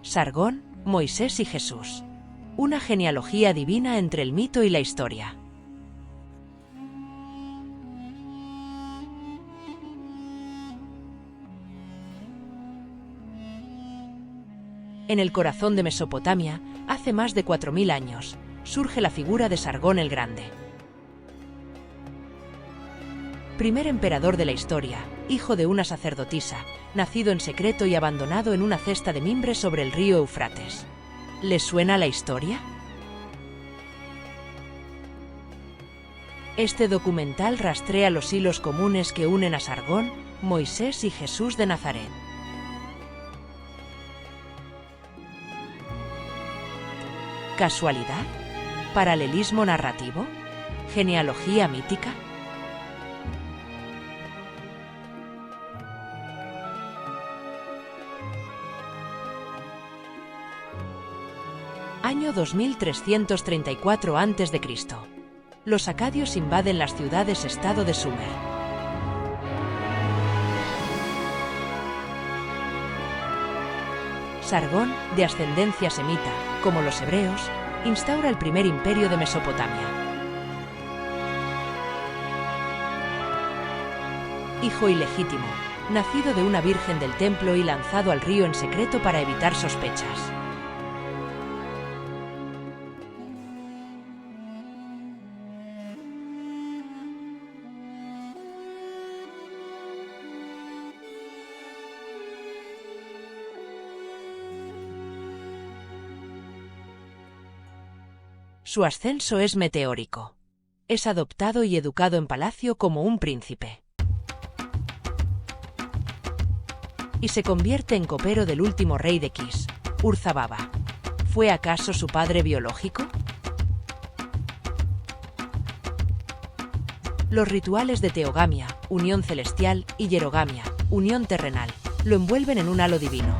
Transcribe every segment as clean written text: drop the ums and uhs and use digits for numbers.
Sargón, Moisés y Jesús. Una genealogía divina entre el mito y la historia. En el corazón de Mesopotamia, hace más de 4000 años, surge la figura de Sargón el Grande. Primer emperador de la historia, hijo de una sacerdotisa, nacido en secreto y abandonado en una cesta de mimbre sobre el río Eufrates. ¿Les suena la historia? Este documental rastrea los hilos comunes que unen a Sargón, Moisés y Jesús de Nazaret. ¿Casualidad? ¿Paralelismo narrativo? ¿Genealogía mítica? Año 2334 a.C. Los acadios invaden las ciudades-estado de Sumer. Sargón, de ascendencia semita, como los hebreos, instaura el primer imperio de Mesopotamia. Hijo ilegítimo, nacido de una virgen del templo y lanzado al río en secreto para evitar sospechas. Su ascenso es meteórico. Es adoptado y educado en palacio como un príncipe. Y se convierte en copero del último rey de Kish, Ur-Zababa. ¿Fue acaso su padre biológico? Los rituales de teogamia, unión celestial, y hierogamia, unión terrenal, lo envuelven en un halo divino.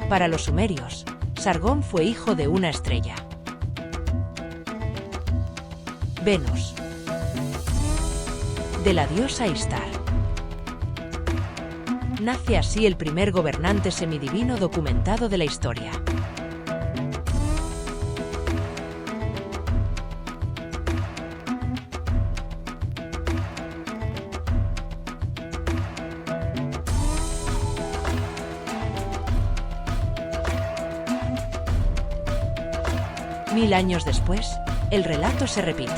Para los sumerios, Sargón fue hijo de una estrella, Venus, de la diosa Ishtar. Nace así el primer gobernante semidivino documentado de la historia. Mil años después, el relato se repite.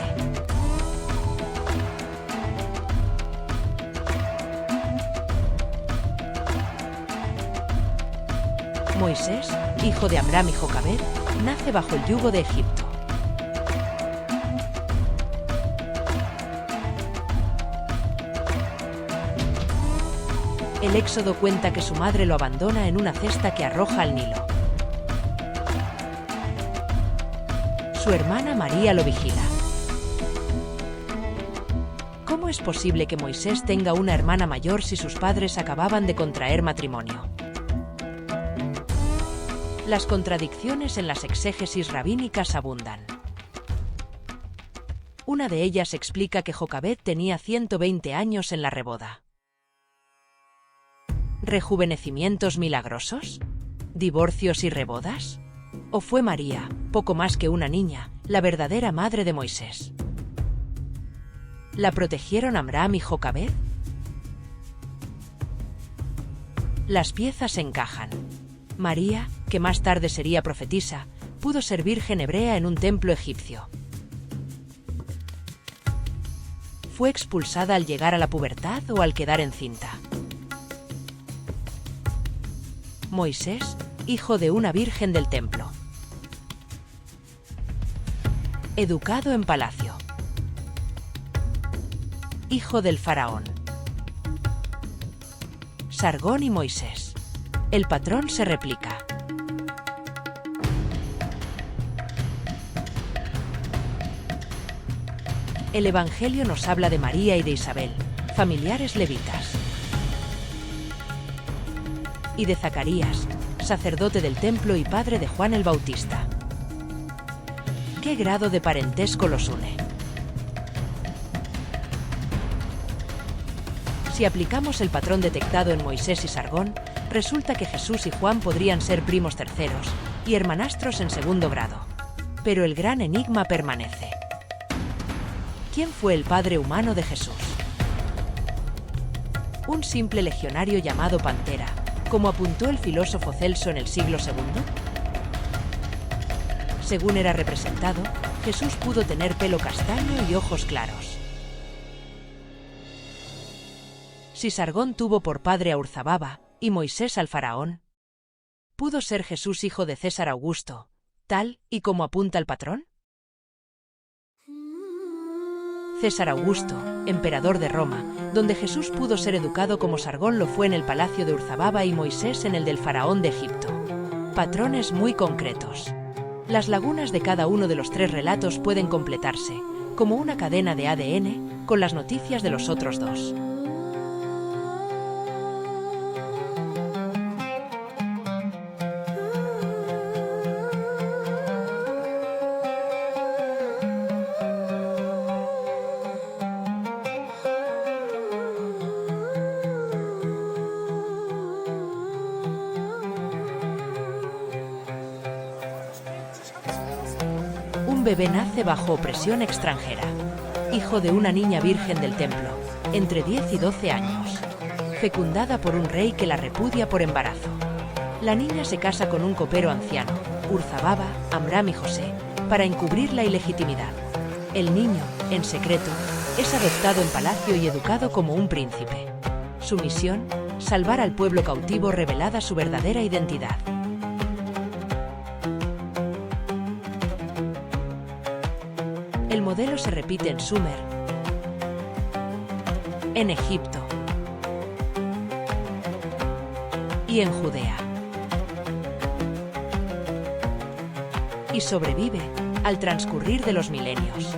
Moisés, hijo de Amram y Jocabed, nace bajo el yugo de Egipto. El Éxodo cuenta que su madre lo abandona en una cesta que arroja al Nilo. Su hermana María lo vigila. ¿Cómo es posible que Moisés tenga una hermana mayor si sus padres acababan de contraer matrimonio? Las contradicciones en las exégesis rabínicas abundan. Una de ellas explica que Jocabed tenía 120 años en la reboda. ¿Rejuvenecimientos milagrosos? ¿Divorcios y rebodas? ¿O fue María, poco más que una niña, la verdadera madre de Moisés? ¿La protegieron Amram y Jocabed? Las piezas encajan. María, que más tarde sería profetisa, pudo ser virgen hebrea en un templo egipcio. ¿Fue expulsada al llegar a la pubertad o al quedar encinta? Moisés, hijo de una virgen del templo. Educado en palacio. Hijo del faraón. Sargón y Moisés. El patrón se replica. El Evangelio nos habla de María y de Isabel, familiares levitas. Y de Zacarías, sacerdote del templo y padre de Juan el Bautista. ¿Qué grado de parentesco los une? Si aplicamos el patrón detectado en Moisés y Sargón, resulta que Jesús y Juan podrían ser primos terceros y hermanastros en segundo grado. Pero el gran enigma permanece. ¿Quién fue el padre humano de Jesús? ¿Un simple legionario llamado Pantera, como apuntó el filósofo Celso en el siglo II? Según era representado, Jesús pudo tener pelo castaño y ojos claros. Si Sargón tuvo por padre a Urzababa y Moisés al faraón, ¿pudo ser Jesús hijo de César Augusto, tal y como apunta el patrón? César Augusto, emperador de Roma, donde Jesús pudo ser educado como Sargón lo fue en el palacio de Urzababa y Moisés en el del faraón de Egipto. Patrones muy concretos. Las lagunas de cada uno de los tres relatos pueden completarse, como una cadena de ADN, con las noticias de los otros dos. Un bebé nace bajo opresión extranjera, hijo de una niña virgen del templo, entre 10 y 12 años, fecundada por un rey que la repudia por embarazo. La niña se casa con un copero anciano, Urzababa, Amram y José, para encubrir la ilegitimidad. El niño, en secreto, es adoptado en palacio y educado como un príncipe. Su misión, salvar al pueblo cautivo revelada su verdadera identidad. El modelo se repite en Sumer, en Egipto y en Judea. Y sobrevive al transcurrir de los milenios.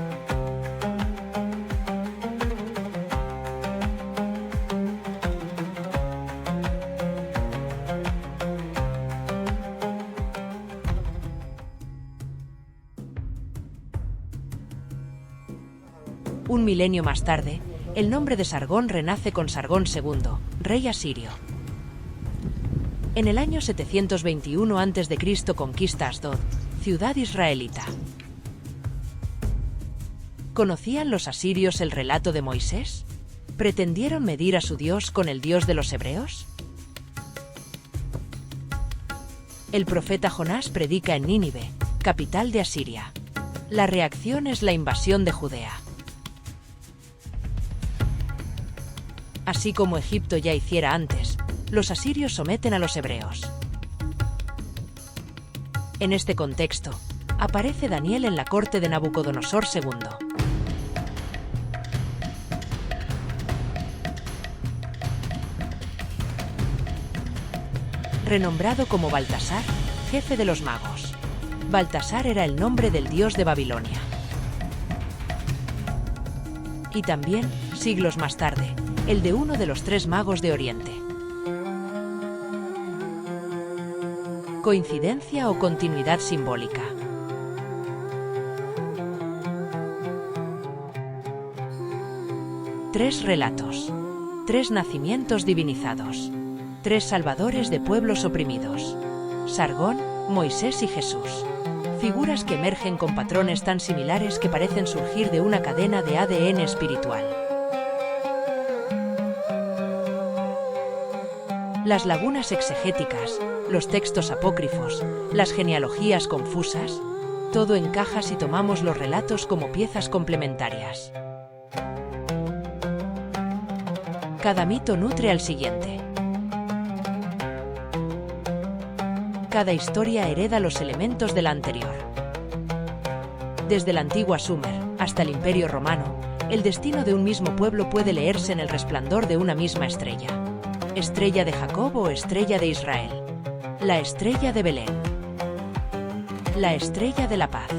Un milenio más tarde, el nombre de Sargón renace con Sargón II, rey asirio. En el año 721 a.C. conquista Asdod, ciudad israelita. ¿Conocían los asirios el relato de Moisés? ¿Pretendieron medir a su Dios con el Dios de los hebreos? El profeta Jonás predica en Nínive, capital de Asiria. La reacción es la invasión de Judea. Así como Egipto ya hiciera antes, los asirios someten a los hebreos. En este contexto, aparece Daniel en la corte de Nabucodonosor II. Renombrado como Baltasar, jefe de los magos. Baltasar era el nombre del dios de Babilonia. Y también, siglos más tarde, el de uno de los tres magos de Oriente. ¿Coincidencia o continuidad simbólica? Tres relatos. Tres nacimientos divinizados. Tres salvadores de pueblos oprimidos. Sargón, Moisés y Jesús. Figuras que emergen con patrones tan similares que parecen surgir de una cadena de ADN espiritual. Las lagunas exegéticas, los textos apócrifos, las genealogías confusas, todo encaja si tomamos los relatos como piezas complementarias. Cada mito nutre al siguiente. Cada historia hereda los elementos de la anterior. Desde la antigua Sumer hasta el Imperio Romano, el destino de un mismo pueblo puede leerse en el resplandor de una misma estrella. Estrella de Jacob o estrella de Israel. La estrella de Belén. La estrella de la paz.